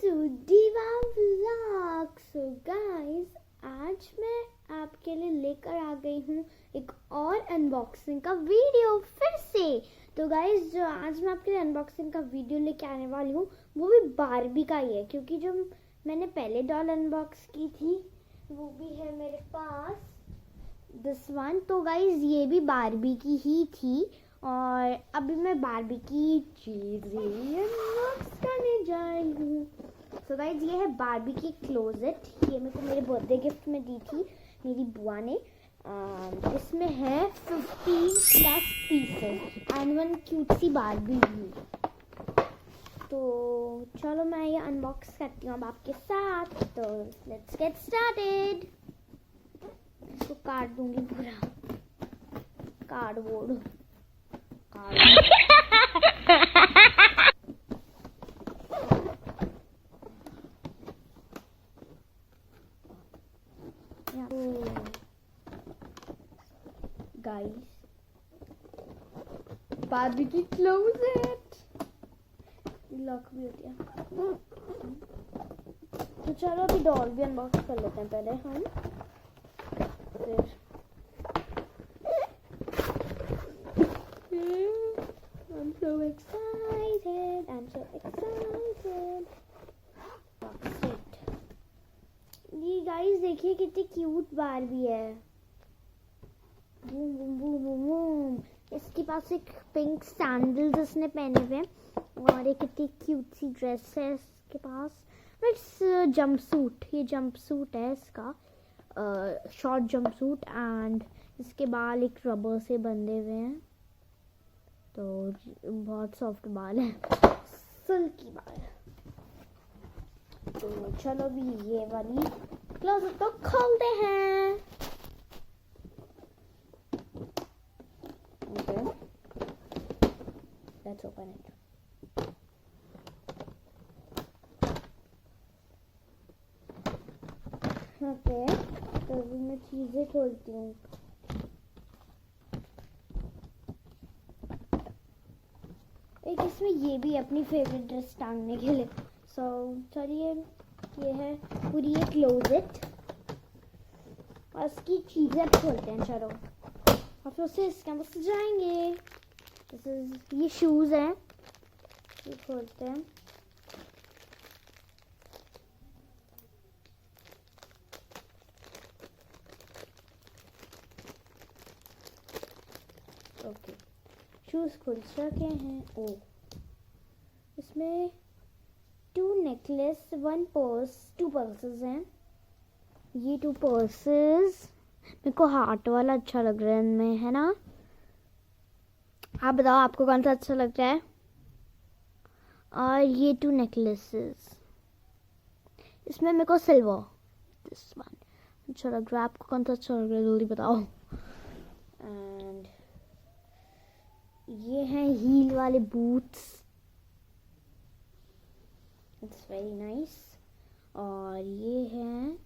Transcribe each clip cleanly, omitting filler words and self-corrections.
to Diva Vlog। So guys, आज मैं आपके लिए लेकर आ गई हूँ एक और अनबॉक्सिंग का वीडियो फिर से। तो गाइस, जो आज मैं आपके लिए अनबॉक्सिंग का वीडियो लेके आने वाली हूँ वो भी बारबी का ही है, क्योंकि जो मैंने पहले डॉल अनबॉक्स की थी वो भी है मेरे पास, दिस वन। तो गाइस, ये भी बारबी की ही थी और अभी मैं बारबी की चीजें अनबॉक्स करने जा रही हूँ। सो गाइस, ये है बारबी की क्लोजेट। ये मेरे को मेरे बर्थडे गिफ्ट में दी थी मेरी बुआ ने। इसमें है 15+ पीसेस एंड वन क्यूट सी बारबी भी। तो चलो मैं ये अनबॉक्स करती हूँ अब आपके साथ। तो लेट्स गेट स्टार्टेड। इसको काट दूंगी पूरा, कार्डबोर्ड। गाइस, बारबी की क्लोजेट लॉक भी होती है। तो चलो अभी डॉल भी अनबॉक्स कर लेते हैं पहले हम। फिर I'm so excited. I'm so excited. Box it. ये गाइस देखिए कितनी क्यूट बारबी है। Boom boom boom boom boom. इसके पास एक पिंक सैंडल्स इसने पहने हुए हैं और एक कितनी क्यूट सी ड्रेस है इसके पास। It's jumpsuit. ये जंपसूट है इसका, शॉर्ट जंपसूट, एंड इसके बाल एक रबर से बंधे हुए हैं। तो बहुत सॉफ्ट बाल है, सिल्की बाल। तो चलो भी ये वाली क्लोजेट तो खोलते हैं। Okay. Let's open it. Okay. तो अभी मैं चीजें खोलती हूँ। एक इसमें ये भी अपनी फेवरेट ड्रेस टांगने के लिए। सो चलिए, ये है पूरी ये क्लोजेट और इसकी चीजें खोलते हैं। चलो और फिर उसे इसके अंदर से जाएंगे। ये शूज हैं, ये खोलते हैं। ओके, शूज खुल चुके हैं। ओ, इसमें 2 नेकलेस 1 पर्स 2 पर्सेस हैं। ये 2 पर्सेस मेरे को हार्ट वाला अच्छा लग रहा है इनमें, है ना? आप बताओ आपको कौन सा अच्छा लग रहा है। और ये 2 नेकलेसेस, इसमें मेरे को सिल्वर दिस वन अच्छा लग रहा है। आपको कौन सा अच्छा लग रहा है जल्दी बताओ। एंड ये हैं हील वाले बूट्स, इट्स वेरी नाइस। और ये हैं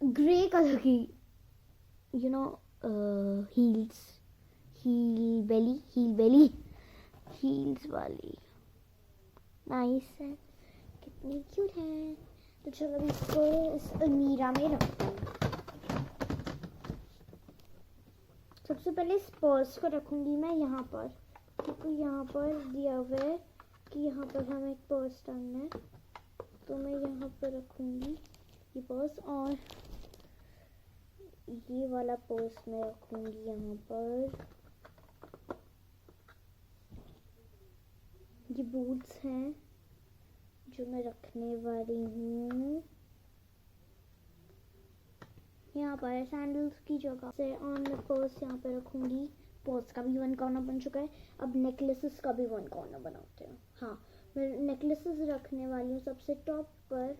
ग्रे कलर की, you know, heels, heel belly heels वाली, नाइस है, कितनी क्यूट है। तो चलो इसको इस अलमीरा में रखते हैं। सबसे पहले इस पर्स को रखूंगी मैं यहाँ पर, क्योंकि यहाँ पर दिया हुआ है कि यहाँ पर हमें एक पर्स टांगना है। तो मैं यहाँ पर रखूंगी ये पर्स, और ये वाला पर्स मैं रखूंगी यहाँ पर। ये बूट्स हैं जो मैं रखने वाली हूँ यहाँ पर सैंडल्स की जगह से। और मैं पर्स यहाँ पे रखूंगी। पर्स का भी 1 कॉर्नर बन चुका है। अब नेकलेसेस का भी 1 कॉर्नर बनाते हैं। हाँ, मैं नेकलेसेस रखने वाली हूँ सबसे टॉप पर,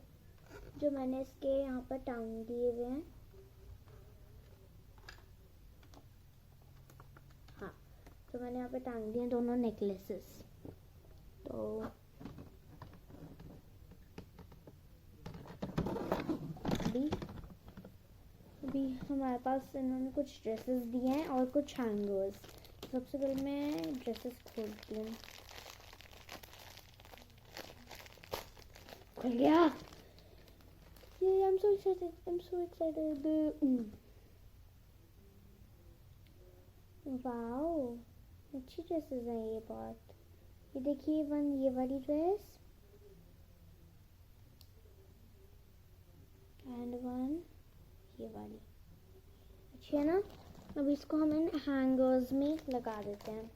जो मैंने इसके यहाँ पर टांग दिए हुए हैं। हाँ, तो मैंने यहाँ पे टांग दिए दोनों नेकलेसेस। तो अभी हमारे पास इन्होंने कुछ ड्रेसेस दिए हैं और कुछ हैंगर्स। सबसे पहले मैं ड्रेसेस खोलती हूँ। खुल गया। ये I'm so excited. I'm so excited. Wow, अच्छी ड्रेसेस हैं ये बहुत। ये देखिए, ये वाली ड्रेस एंड वन ये वाली अच्छी है ना। अब इसको हम इन हैंगर्स में लगा देते हैं।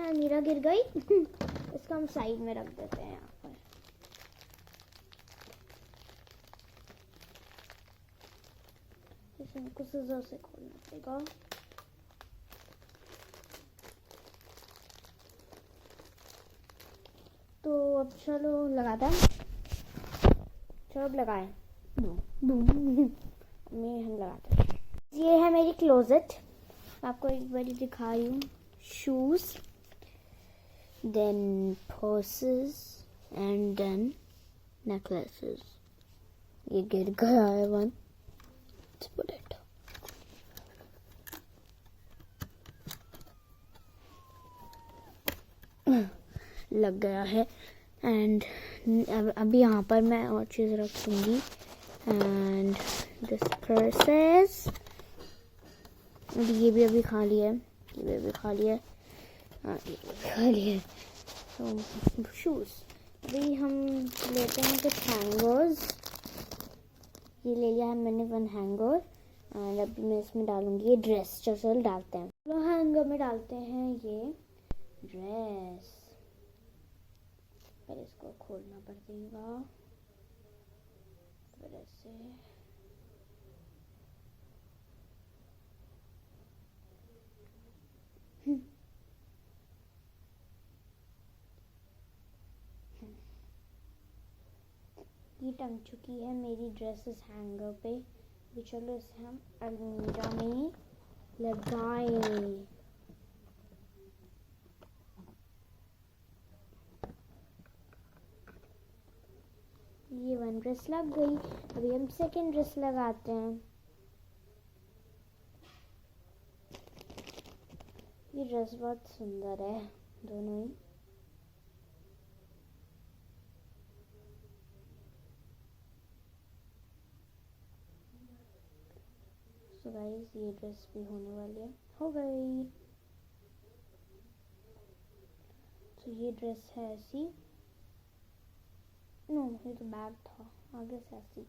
अमीरा गिर गई। इसको हम साइड में रख देते हैं यहाँ पर। इसे हमको सिज़र से खोलना पड़ेगा। तो अब चलो लगाते हैं। चलो अब लगाएं। हम लगाते हैं। ये है मेरी क्लोजेट। आपको एक बार दिखा रही हूँ। Shoes, then purses and then necklaces. ये गिर गया है वन। Let's put it. लग गया है। एंड अभी यहाँ पर मैं और चीज़ रखूँगी। एंड दिस पर्सेस, ये भी अभी खाली है। ये भी अभी खाली है। हाँ, ये भी खाली है। तो शूज़ अभी हम लेते हैं कुछ हैंगर्स। ये ले लिया है मैंने वन हैंगर। एंड अभी मैं इसमें डालूंगी ये ड्रेस। चलो डालते हैं। चलो हैंगर में डालते हैं ये ड्रेस। पर इसको खोलना पड़ेगा फिर ऐसे। ये टंग चुकी है मेरी ड्रेस इस हैंगर पे। अभी चलो इसे हम अलमीरा में लगाएं। ये वन ड्रेस लग गई। अभी हम सेकंड ड्रेस लगाते हैं। ये ड्रेस बहुत सुंदर है दोनों ही। तो गाइस ये ड्रेस भी होने वाली है। हो गई। तो ये ड्रेस है ऐसी। नो, ये तो बैग था। आगे से ऐसी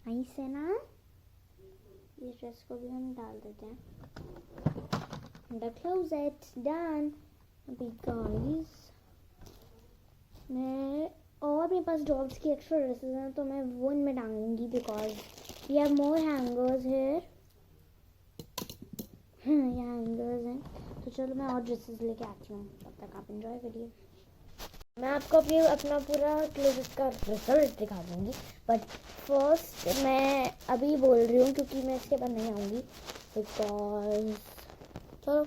नाइस है ना। इस ड्रेस को भी हम डाल देते हैं। The closet done. अभी गाइस मैं और मेरे पास डॉल्स की एक्स्ट्रा ड्रेसेस हैं तो मैं वो इनमें डालूंगी because we have more hangers here. ये हैंगर्स हैं। तो चलो मैं और ड्रेसेस लेके आती हूँ। तब तक आप एंजॉय करिए। मैं आपको अभी अपना पूरा क्लोजेट का रिजल्ट दिखा दूँगी। बट फर्स्ट मैं अभी बोल रही हूँ क्योंकि मैं इसके बाद नहीं आऊँगी बिकॉज चलो।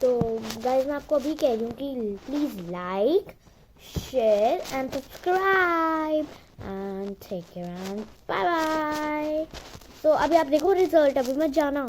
तो गाइस मैं आपको अभी कह रही हूँ कि please like, share and subscribe and take care and bye bye. तो अभी आप देखो रिजल्ट। अभी मत जाना।